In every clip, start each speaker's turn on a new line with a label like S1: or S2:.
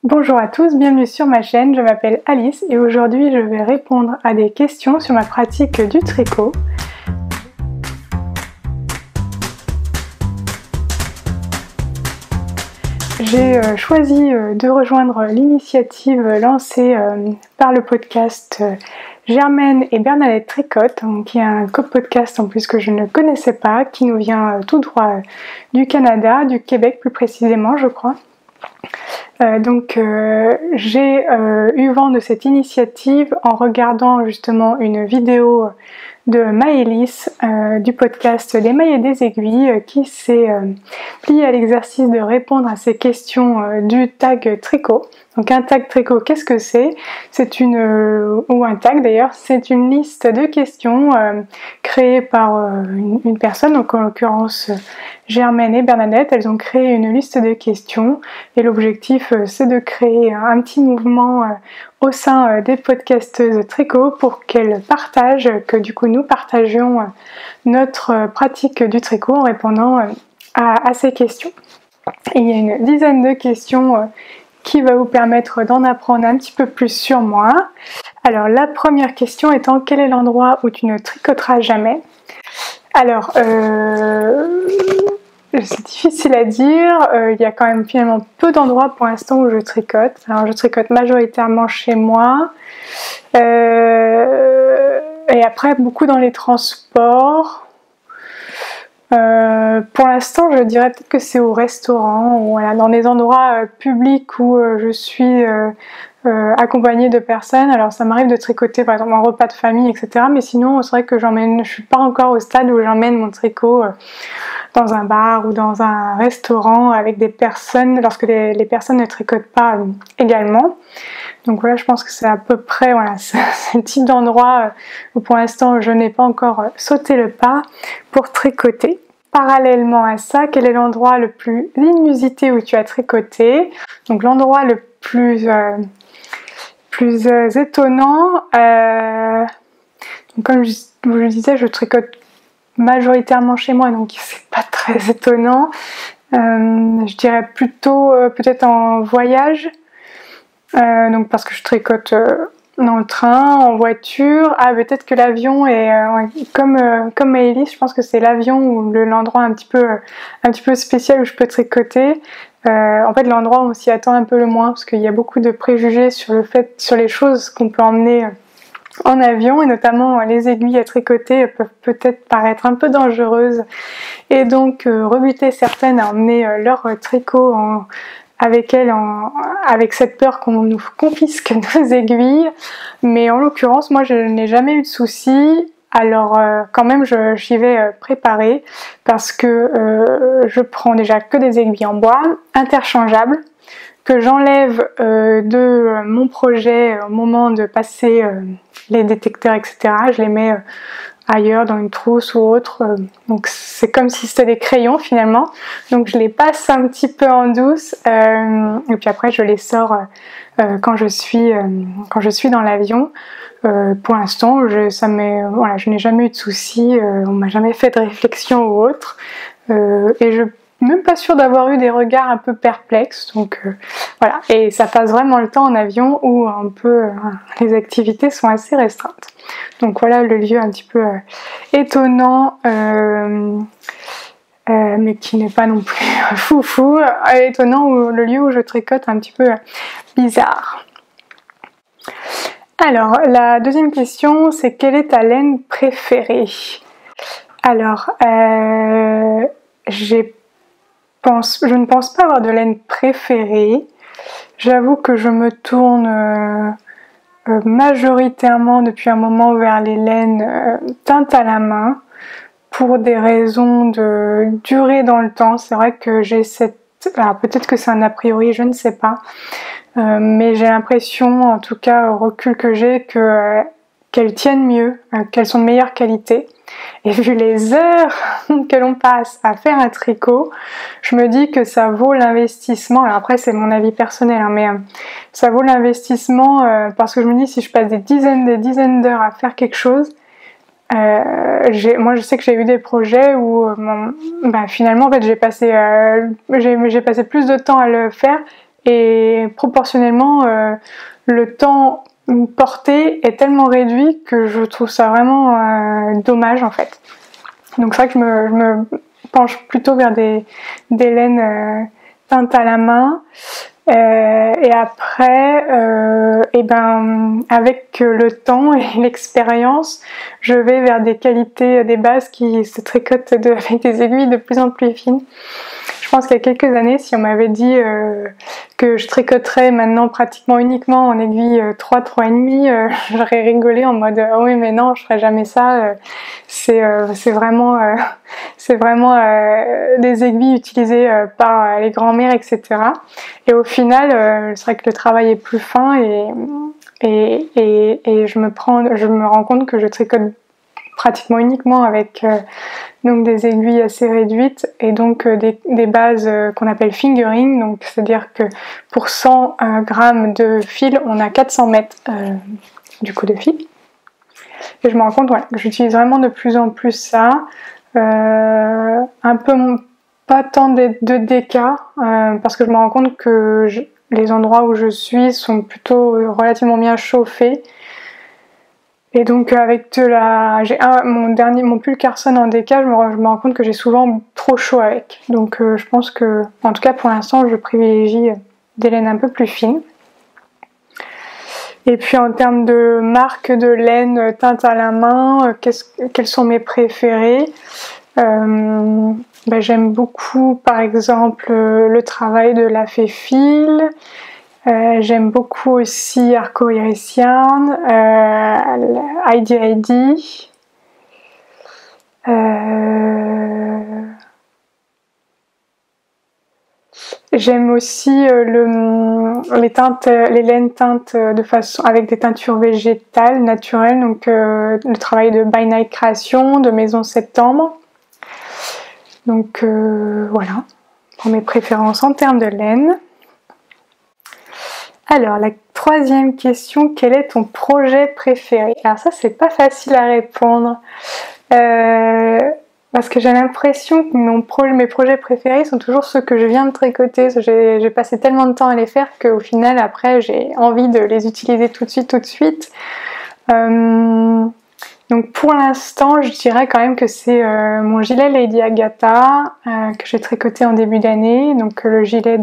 S1: Bonjour à tous, bienvenue sur ma chaîne, je m'appelle Alice et aujourd'hui je vais répondre à des questions sur ma pratique du tricot. J'ai choisi de rejoindre l'initiative lancée par le podcast Germaine et Bernadette Tricotent, qui est un co-podcast en plus que je ne connaissais pas, qui nous vient tout droit du Canada, du Québec plus précisément je crois. J'ai eu vent de cette initiative en regardant justement une vidéo de Maëlys du podcast des mailles et des aiguilles qui s'est pliée à l'exercice de répondre à ces questions du tag tricot. Donc un tag tricot, qu'est-ce que c'est? Ou un tag d'ailleurs, c'est une liste de questions créée par une personne, donc en l'occurrence Germaine et Bernadette. Elles ont créé une liste de questions et l'objectif c'est de créer un petit mouvement au sein des podcasteuses tricot pour qu'elles partagent, que du coup nous partagions notre pratique du tricot en répondant à ces questions. Et il y a une dizaine de questions qui va vous permettre d'en apprendre un petit peu plus sur moi. Alors la première question étant, quel est l'endroit où tu ne tricoteras jamais? Alors, c'est difficile à dire, il y a quand même finalement peu d'endroits pour l'instant où je tricote. Alors je tricote majoritairement chez moi, et après beaucoup dans les transports. Pour l'instant je dirais peut-être que c'est au restaurant ou voilà, dans des endroits publics où je suis accompagnée de personnes. Alors ça m'arrive de tricoter par exemple en repas de famille, etc. Mais sinon c'est vrai que je suis pas encore au stade où j'emmène mon tricot dans un bar ou dans un restaurant avec des personnes, lorsque les personnes ne tricotent pas également. Donc voilà, je pense que c'est à peu près voilà, c'est le type d'endroit où pour l'instant je n'ai pas encore sauté le pas pour tricoter. Parallèlement à ça, quel est l'endroit le plus inusité où tu as tricoté? Donc l'endroit le plus étonnant, donc comme je vous le disais, je tricote majoritairement chez moi, donc c'est pas très étonnant. Je dirais plutôt peut-être en voyage, donc parce que je tricote dans le train, en voiture. Ah, peut-être que l'avion est comme Maëlys, je pense que c'est l'avion ou l'endroit un petit peu spécial où je peux tricoter. En fait, l'endroit où on s'y attend un peu le moins, parce qu'il y a beaucoup de préjugés sur les choses qu'on peut emmener en avion, et notamment les aiguilles à tricoter peuvent peut-être paraître un peu dangereuses et donc rebuter certaines à emmener leur tricot avec elles, avec cette peur qu'on nous confisque nos aiguilles. Mais en l'occurrence, moi je n'ai jamais eu de soucis. Alors quand même j'y vais préparée parce que je prends déjà que des aiguilles en bois interchangeables que j'enlève de mon projet au moment de passer les détecteurs, etc. Je les mets ailleurs dans une trousse ou autre, donc c'est comme si c'était des crayons finalement. Donc je les passe un petit peu en douce et puis après je les sors quand je suis dans l'avion. Pour l'instant je n'ai jamais eu de soucis, on m'a jamais fait de réflexion ou autre, et je même pas sûre d'avoir eu des regards un peu perplexes, donc voilà, et ça passe vraiment le temps en avion où les activités sont assez restreintes. Donc voilà le lieu un petit peu étonnant, mais qui n'est pas non plus foufou, étonnant, ou le lieu où je tricote un petit peu bizarre. Alors la deuxième question, c'est quelle est ta laine préférée? Alors je ne pense pas avoir de laine préférée. J'avoue que je me tourne majoritairement depuis un moment vers les laines teintes à la main pour des raisons de durée dans le temps. C'est vrai que j'ai alors peut-être que c'est un a priori, je ne sais pas, mais j'ai l'impression, en tout cas au recul que j'ai, qu'elles tiennent mieux, qu'elles sont de meilleure qualité. Et vu les heures que l'on passe à faire un tricot, je me dis que ça vaut l'investissement. Alors après c'est mon avis personnel, mais ça vaut l'investissement parce que je me dis, si je passe des dizaines d'heures à faire quelque chose, moi je sais que j'ai eu des projets où finalement en fait j'ai passé plus de temps à le faire et proportionnellement le temps porté est tellement réduit que je trouve ça vraiment dommage en fait. Donc c'est vrai que je me penche plutôt vers des laines teintes à la main. Et après, avec le temps et l'expérience, je vais vers des qualités, des bases qui se tricotent avec des aiguilles de plus en plus fines. Je pense qu'il y a quelques années, si on m'avait dit que je tricoterais maintenant pratiquement uniquement en aiguille 3, 3,5, j'aurais rigolé en mode oh oui mais non, je ferais jamais ça. C'est vraiment des aiguilles utilisées par les grands-mères, etc. Et au final, c'est vrai que le travail est plus fin et je me rends compte que je tricote pratiquement uniquement avec donc des aiguilles assez réduites et donc des bases qu'on appelle fingering, donc c'est-à-dire que pour 100 grammes de fil, on a 400 mètres du coup de fil. Et je me rends compte que j'utilise vraiment de plus en plus ça, un peu pas tant de DK, parce que je me rends compte que les endroits où je suis sont plutôt relativement bien chauffés. Et donc avec mon pull Carson en DK, je me rends compte que j'ai souvent trop chaud avec. Donc je pense que, en tout cas pour l'instant, je privilégie des laines un peu plus fines. Et puis en termes de marque de laine teinte à la main, quelles sont mes préférées? J'aime beaucoup par exemple le travail de la Féfil. J'aime beaucoup aussi Arco Iris Yarn, Heidi Heidi. J'aime aussi les laines teintes avec des teintures végétales, naturelles, donc le travail de By Night Création, de Maison Septembre. Donc voilà, pour mes préférences en termes de laine. Alors, la troisième question, quel est ton projet préféré? Alors ça, c'est pas facile à répondre. Parce que j'ai l'impression que mes projets préférés sont toujours ceux que je viens de tricoter. J'ai passé tellement de temps à les faire qu'au final, après, j'ai envie de les utiliser tout de suite. Donc pour l'instant, je dirais quand même que c'est mon gilet Lady Agatha que j'ai tricoté en début d'année. Donc le gilet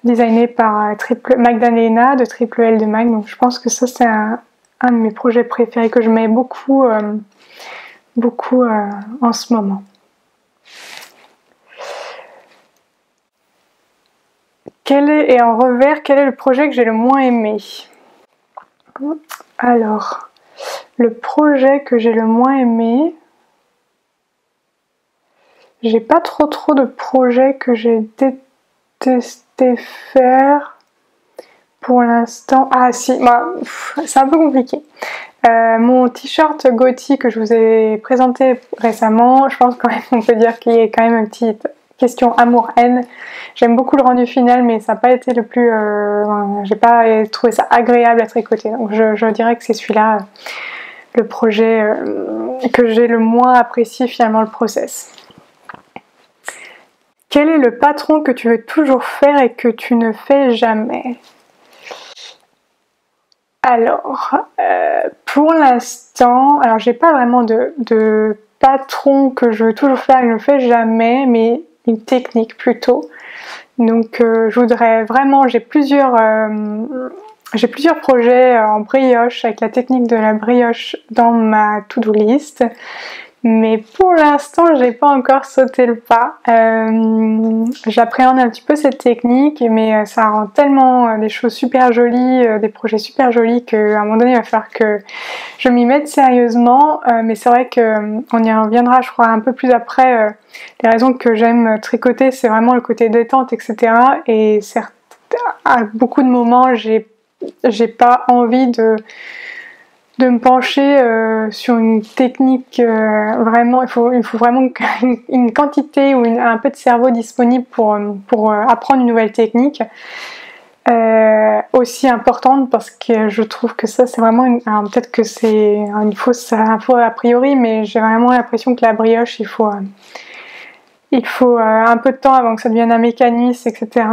S1: designé par Magdalena de Triple L de Mag. Donc je pense que ça c'est un de mes projets préférés que je mets beaucoup en ce moment. Et en revers, quel est le projet que j'ai le moins aimé? Alors, le projet que j'ai le moins aimé, j'ai pas trop de projets que j'ai détesté faire pour l'instant. Ah si, c'est un peu compliqué. Mon t-shirt Gothi que je vous ai présenté récemment, je pense quand même qu'on peut dire qu'il y a quand même une petite question amour-haine. J'aime beaucoup le rendu final, mais ça n'a pas été le plus... j'ai pas trouvé ça agréable à tricoter. Donc je dirais que c'est celui-là, le projet que j'ai le moins apprécié finalement le process. Quel est le patron que tu veux toujours faire et que tu ne fais jamais? Alors, pour l'instant, alors j'ai pas vraiment de patron que je veux toujours faire et que je ne fais jamais, mais une technique plutôt. Donc je voudrais vraiment, j'ai plusieurs projets en brioche avec la technique de la brioche dans ma to-do list. Mais pour l'instant, j'ai pas encore sauté le pas. J'appréhende un petit peu cette technique, mais ça rend tellement des choses super jolies, des projets super jolis qu'à un moment donné, il va falloir que je m'y mette sérieusement. Mais c'est vrai qu'on y reviendra, je crois, un peu plus après. Les raisons que j'aime tricoter, c'est vraiment le côté détente, etc. Et certes, à beaucoup de moments, j'ai pas envie de me pencher sur une technique vraiment, il faut vraiment une quantité ou un peu de cerveau disponible pour apprendre une nouvelle technique aussi importante, parce que je trouve que ça c'est vraiment peut-être que c'est une fausse info a priori, mais j'ai vraiment l'impression que la brioche il faut un peu de temps avant que ça devienne un mécanisme, etc.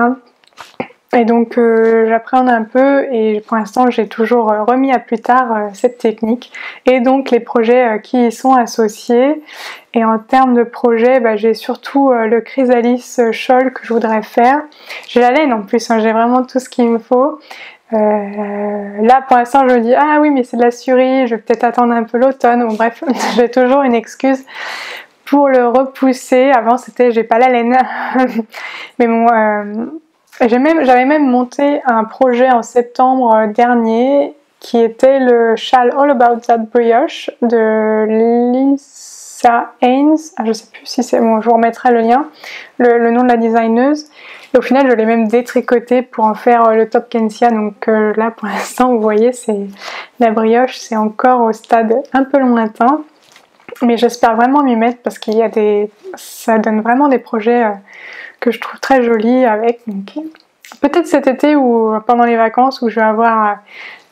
S1: Et donc j'appréhende un peu et pour l'instant j'ai toujours remis à plus tard cette technique et donc les projets qui y sont associés. Et en termes de projet, j'ai surtout le chrysalis shawl que je voudrais faire. J'ai la laine en plus, hein, j'ai vraiment tout ce qu'il me faut. Là pour l'instant je me dis ah oui mais c'est de la surie, je vais peut-être attendre un peu l'automne. Bon, bref, j'ai toujours une excuse pour le repousser. Avant c'était j'ai pas la laine. Mais bon... j'avais même monté un projet en septembre dernier qui était le châle All About That Brioche de Lisa Haynes. Ah, je sais plus si c'est bon, je vous remettrai le lien, le nom de la designeuse. Et au final, je l'ai même détricoté pour en faire le top Kensia. Donc là, pour l'instant, vous voyez, c'est la brioche, c'est encore au stade un peu lointain. Mais j'espère vraiment m'y mettre parce qu'il y a ça donne vraiment des projets que je trouve très jolis avec. Peut-être cet été ou pendant les vacances où je vais avoir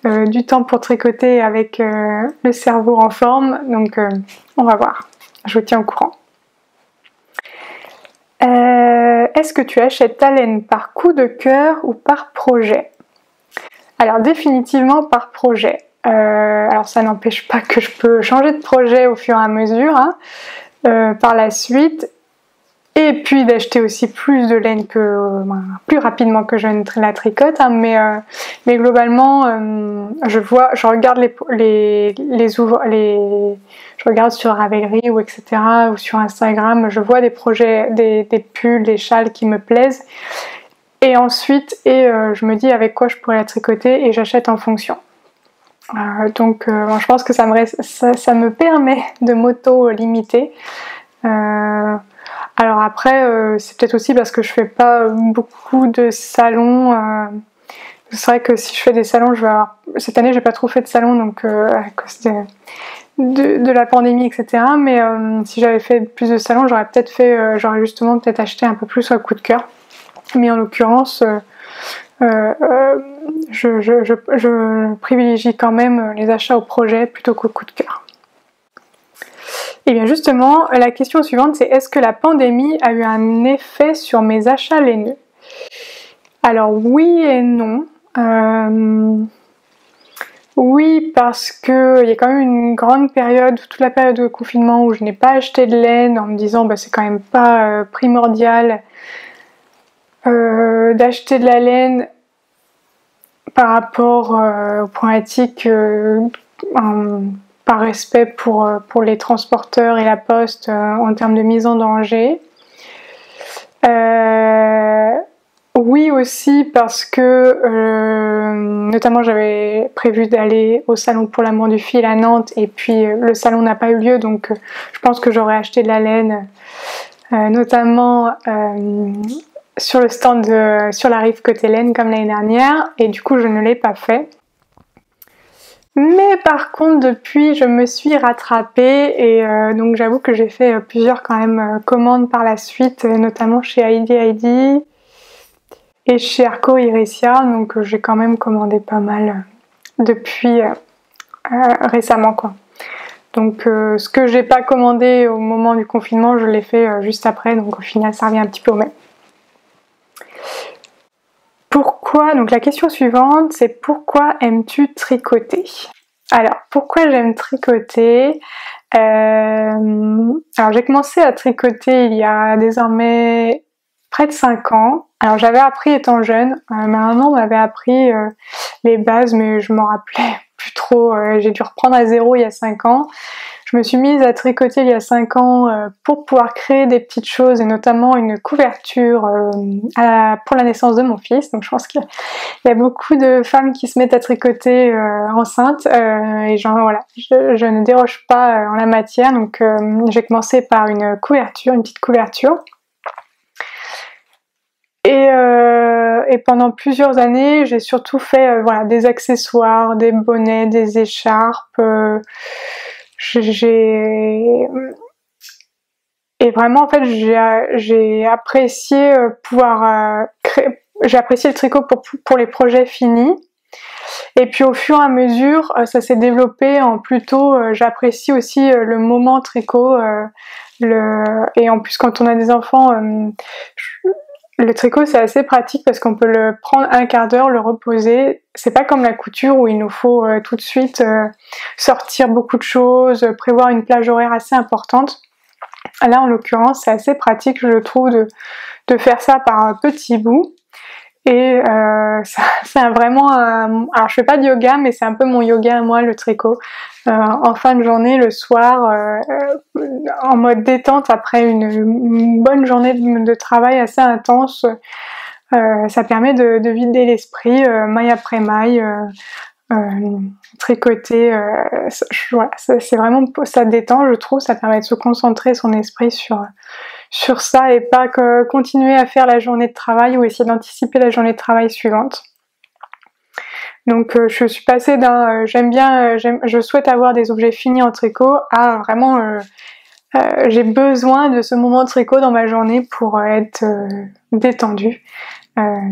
S1: du temps pour tricoter avec le cerveau en forme. Donc on va voir. Je vous tiens au courant. Est-ce que tu achètes ta laine par coup de cœur ou par projet? Alors définitivement par projet. Alors ça n'empêche pas que je peux changer de projet au fur et à mesure hein, par la suite. Et puis d'acheter aussi plus de laine plus rapidement que je ne la tricote, hein, mais globalement, je regarde je regarde sur Ravelry ou etc. ou sur Instagram, je vois des projets, des pulls, des châles qui me plaisent, et ensuite je me dis avec quoi je pourrais la tricoter et j'achète en fonction. Donc je pense que ça me permet de m'auto-limiter. Alors après, c'est peut-être aussi parce que je fais pas beaucoup de salons. C'est vrai que si je fais des salons, cette année j'ai pas trop fait de salons donc à cause de la pandémie, etc. Mais si j'avais fait plus de salons, j'aurais justement peut-être acheté un peu plus au coup de cœur. Mais en l'occurrence, je privilégie quand même les achats au projet plutôt qu'au coup de cœur. Et bien justement, la question suivante c'est est-ce que la pandémie a eu un effet sur mes achats laineux? Alors oui et non. Oui parce qu'il y a quand même une grande période, toute la période de confinement où je n'ai pas acheté de laine en me disant c'est quand même pas primordial d'acheter de la laine par rapport aux problématiques par respect pour les transporteurs et la poste en termes de mise en danger. Oui aussi parce que notamment j'avais prévu d'aller au salon pour l'amour du fil à Nantes et puis le salon n'a pas eu lieu donc je pense que j'aurais acheté de la laine notamment sur le stand sur la rive côté laine comme l'année dernière et du coup je ne l'ai pas fait. Mais par contre depuis je me suis rattrapée et donc j'avoue que j'ai fait plusieurs quand même commandes par la suite, notamment chez Heidi et chez Arco Irissia, donc j'ai quand même commandé pas mal depuis récemment quoi. Donc ce que j'ai pas commandé au moment du confinement je l'ai fait juste après, donc au final ça revient un petit peu au même. Pourquoi, donc la question suivante c'est pourquoi aimes-tu tricoter? Alors pourquoi j'aime tricoter? Alors j'ai commencé à tricoter il y a désormais près de 5 ans. Alors j'avais appris étant jeune, ma maman m'avait appris les bases mais je m'en rappelais plus trop, j'ai dû reprendre à zéro il y a 5 ans. Je me suis mise à tricoter il y a 5 ans pour pouvoir créer des petites choses et notamment une couverture pour la naissance de mon fils. Donc je pense qu'il y a beaucoup de femmes qui se mettent à tricoter enceintes et voilà, je ne déroge pas en la matière. Donc j'ai commencé par une petite couverture. Et pendant plusieurs années, j'ai surtout fait voilà, des accessoires, des bonnets, des écharpes. Et vraiment en fait j'ai apprécié j'ai apprécié le tricot pour les projets finis. Et puis au fur et à mesure ça s'est développé en plutôt j'apprécie aussi le moment tricot et en plus quand on a des enfants le tricot c'est assez pratique parce qu'on peut le prendre un quart d'heure, le reposer. C'est pas comme la couture où il nous faut tout de suite sortir beaucoup de choses, prévoir une plage horaire assez importante. Là en l'occurrence c'est assez pratique je trouve de faire ça par petits bouts. Et c'est vraiment alors je fais pas de yoga mais c'est un peu mon yoga à moi le tricot. En fin de journée, le soir, en mode détente après une bonne journée de travail assez intense, ça permet de vider l'esprit maille après maille, tricoter. Voilà, c'est vraiment, ça détend je trouve, ça permet de se concentrer son esprit sur ça et pas que continuer à faire la journée de travail ou essayer d'anticiper la journée de travail suivante. Donc je suis passée d'un je souhaite avoir des objets finis en tricot à vraiment j'ai besoin de ce moment de tricot dans ma journée pour être détendue.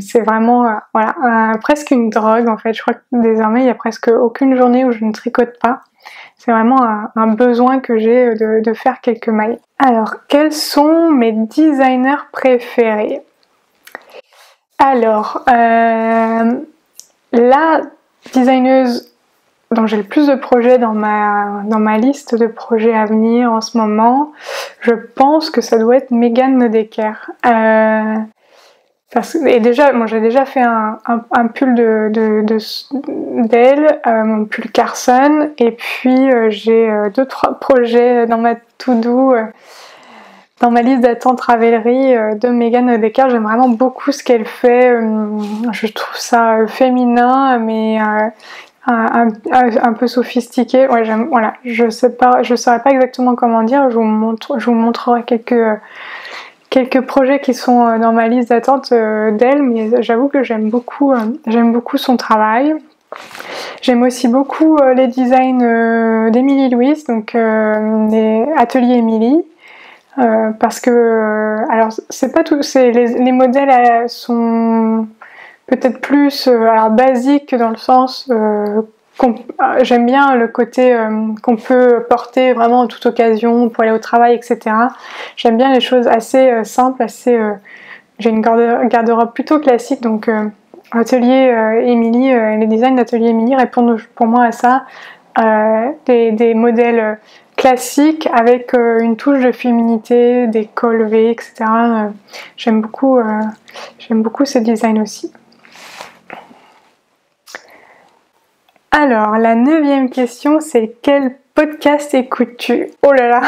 S1: C'est vraiment voilà, presque une drogue en fait. Je crois que désormais il n'y a presque aucune journée où je ne tricote pas. C'est vraiment un besoin que j'ai de faire quelques mailles. Alors, quels sont mes designers préférés? Alors, la designeuse dont j'ai le plus de projets dans ma liste de projets à venir en ce moment, je pense que ça doit être Megan Nodecker. Et déjà, moi j'ai déjà fait un pull d'elle, mon pull Carson, et puis j'ai 2-3 projets dans ma to-do, dans ma liste d'attente Ravelry de Megan Nodecker. J'aime vraiment beaucoup ce qu'elle fait, je trouve ça féminin, mais un peu sophistiqué. Ouais, j'aime, voilà, je saurais pas exactement comment dire, je vous montrerai quelques projets qui sont dans ma liste d'attente d'elle, mais j'avoue que j'aime beaucoup son travail. J'aime aussi beaucoup les designs d'Emily Louise, donc les ateliers Emily, parce que alors c'est pas tout, les modèles sont peut-être plus alors basiques dans le sens j'aime bien le côté qu'on peut porter vraiment en toute occasion pour aller au travail, etc. J'aime bien les choses assez simples, j'ai une garde-robe plutôt classique, donc atelier Emily, les designs d'atelier Emily répondent pour moi à ça, des modèles classiques avec une touche de féminité, des cols levés, etc. J'aime beaucoup ces designs aussi. Alors, la 9e question, c'est quel podcast écoutes-tu? Oh là là.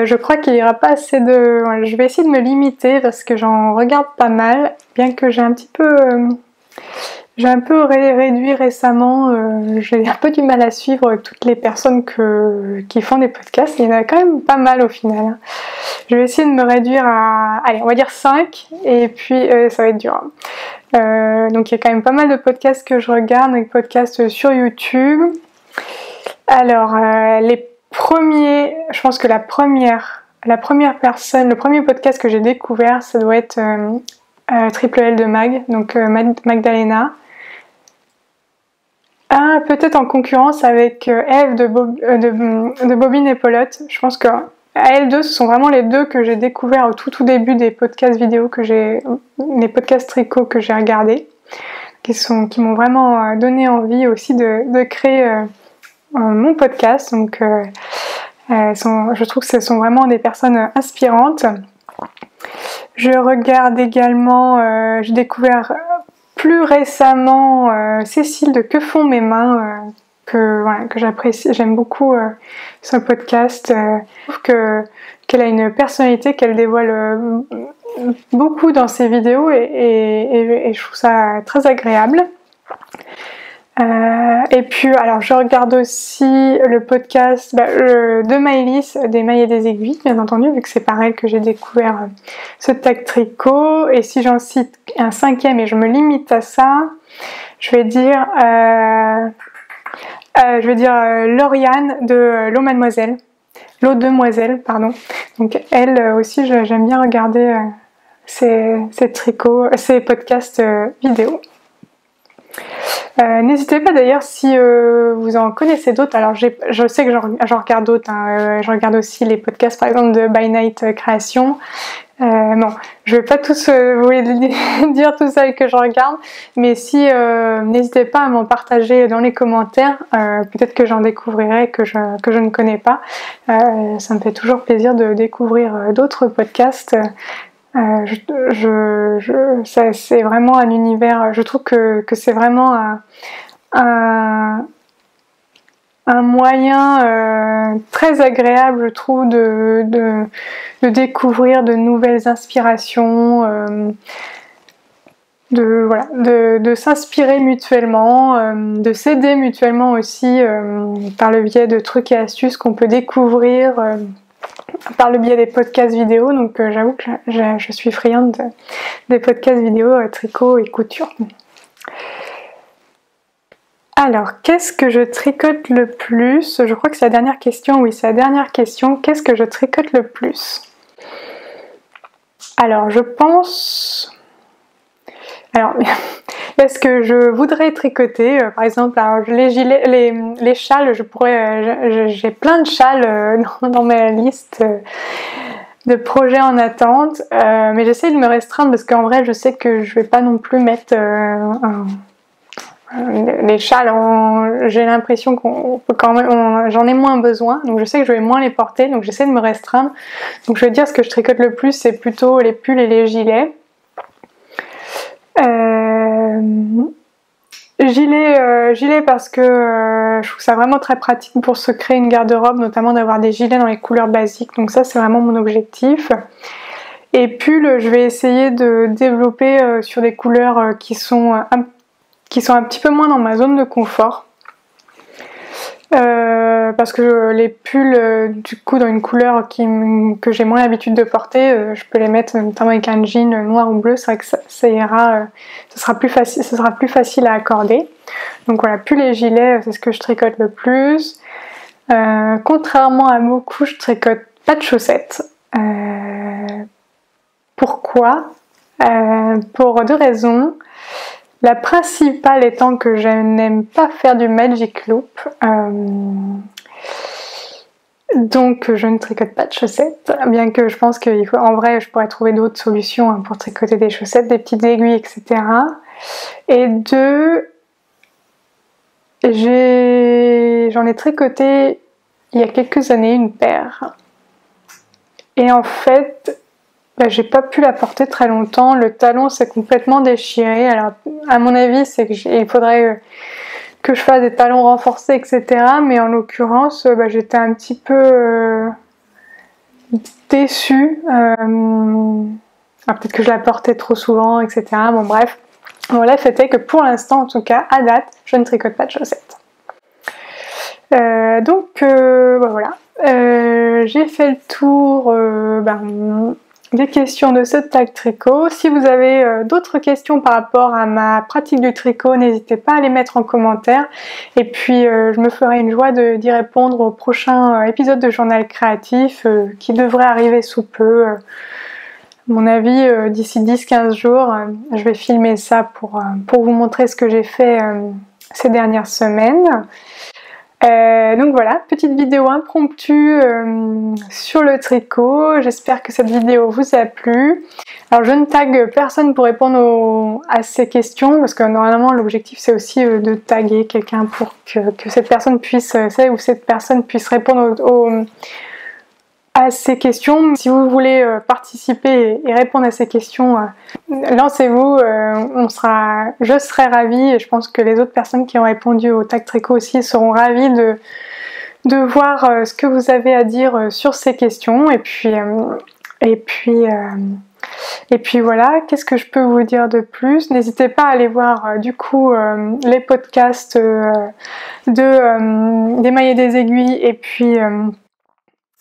S1: Je crois qu'il n'y aura pas assez de... Je vais essayer de me limiter parce que j'en regarde pas mal, bien que j'ai un peu réduit récemment, j'ai un peu du mal à suivre toutes les personnes qui font des podcasts. Il y en a quand même pas mal au final. Je vais essayer de me réduire à, allez, on va dire 5, et puis ça va être dur. Donc il y a quand même pas mal de podcasts que je regarde, des podcasts sur YouTube. Alors les premiers, je pense que la première personne, le premier podcast que j'ai découvert, ça doit être Triple L de Mag, donc Magdalena. Peut-être en concurrence avec Eve de Bobine et Paulotte. Je pense que elles deux, ce sont vraiment les deux que j'ai découvert au tout début des podcasts vidéo les podcasts tricot que j'ai regardés, qui m'ont vraiment donné envie aussi de créer mon podcast. Donc, je trouve que ce sont vraiment des personnes inspirantes. Je regarde également, j'ai découvert plus récemment Cécile de Que font mes mains, que j'apprécie, j'aime beaucoup son podcast. Je trouve qu'elle a une personnalité qu'elle dévoile beaucoup dans ses vidéos et je trouve ça très agréable. Et puis alors je regarde aussi le podcast de Maëlys, des mailles et des aiguilles, bien entendu, vu que c'est par elle que j'ai découvert ce tag tricot. Et si j'en cite un 5e et je me limite à ça, je vais dire Lauriane de L'eau Mademoiselle, L'eau Demoiselle, pardon. Donc elle aussi, j'aime bien regarder ses podcasts vidéo. N'hésitez pas d'ailleurs si vous en connaissez d'autres. Alors je sais que j'en regarde d'autres, hein. Je regarde aussi les podcasts par exemple de By Night Création. Non, je vais pas tous vous dire tout ça et que je regarde, mais si n'hésitez pas à m'en partager dans les commentaires, peut-être que j'en découvrirai que je ne connais pas. Ça me fait toujours plaisir de découvrir d'autres podcasts. C'est vraiment un univers, je trouve que c'est vraiment un moyen très agréable, je trouve, de découvrir de nouvelles inspirations, de s'inspirer mutuellement, de s'aider mutuellement aussi par le biais de trucs et astuces qu'on peut découvrir par le biais des podcasts vidéo. Donc j'avoue que je suis friande des podcasts vidéo tricot et couture. Alors, qu'est-ce que je tricote le plus? Je crois que c'est la dernière question. Oui, c'est la dernière question. Qu'est-ce que je tricote le plus? Alors, je pense... Alors, est-ce que je voudrais tricoter, par exemple, alors, les gilets, les châles, j'ai plein de châles dans ma liste de projets en attente, mais j'essaie de me restreindre parce qu'en vrai, je sais que je vais pas non plus mettre les châles, j'ai l'impression j'en ai moins besoin, donc je sais que je vais moins les porter, donc j'essaie de me restreindre. Donc je vais dire ce que je tricote le plus, c'est plutôt les pulls et les gilets. Gilet parce que je trouve ça vraiment très pratique pour se créer une garde-robe, notamment d'avoir des gilets dans les couleurs basiques, donc ça c'est vraiment mon objectif. Et pull, je vais essayer de développer sur des couleurs qui sont un petit peu moins dans ma zone de confort, parce que les pulls du coup dans une couleur que j'ai moins l'habitude de porter, je peux les mettre notamment avec un jean noir ou bleu, c'est vrai que ça ira, ce sera plus facile à accorder. Donc voilà, pull et gilets, c'est ce que je tricote le plus. Contrairement à beaucoup, je tricote pas de chaussettes. Pourquoi? Pour deux raisons. La principale étant que je n'aime pas faire du magic loop, donc je ne tricote pas de chaussettes, bien que je pense qu'en vrai je pourrais trouver d'autres solutions pour tricoter des chaussettes, des petites aiguilles, etc. Et deux, j'en ai tricoté il y a quelques années une paire, et en fait j'ai pas pu la porter très longtemps, le talon s'est complètement déchiré. Alors à mon avis c'est qu'il faudrait que je fasse des talons renforcés, etc. Mais en l'occurrence j'étais un petit peu déçue. Peut-être que je la portais trop souvent, etc. Bon bref, le fait est que pour l'instant en tout cas, à date, je ne tricote pas de chaussettes. Donc voilà, j'ai fait le tour des questions de ce tag tricot. Si vous avez d'autres questions par rapport à ma pratique du tricot, n'hésitez pas à les mettre en commentaire, et puis je me ferai une joie d'y répondre au prochain épisode de Journal Créatif qui devrait arriver sous peu. À mon avis, d'ici 10-15 jours, je vais filmer ça pour vous montrer ce que j'ai fait ces dernières semaines. Donc voilà, petite vidéo impromptue sur le tricot. J'espère que cette vidéo vous a plu. Alors je ne tague personne pour répondre à ces questions, parce que normalement l'objectif c'est aussi de taguer quelqu'un pour que cette personne puisse répondre à ces questions. Si vous voulez participer et répondre à ces questions, lancez-vous, je serai ravie, et je pense que les autres personnes qui ont répondu au tag tricot aussi seront ravies de voir ce que vous avez à dire sur ces questions. Et puis voilà, qu'est-ce que je peux vous dire de plus? N'hésitez pas à aller voir du coup les podcasts des mailles et des aiguilles, et puis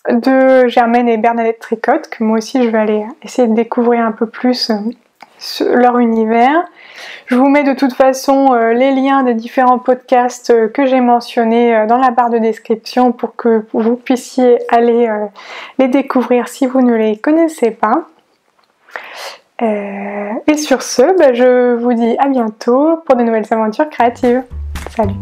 S1: de Germaine et Bernadette Tricotte, que moi aussi je vais aller essayer de découvrir un peu plus leur univers. Je vous mets de toute façon les liens des différents podcasts que j'ai mentionnés dans la barre de description pour que vous puissiez aller les découvrir si vous ne les connaissez pas. Et sur ce, je vous dis à bientôt pour de nouvelles aventures créatives. Salut!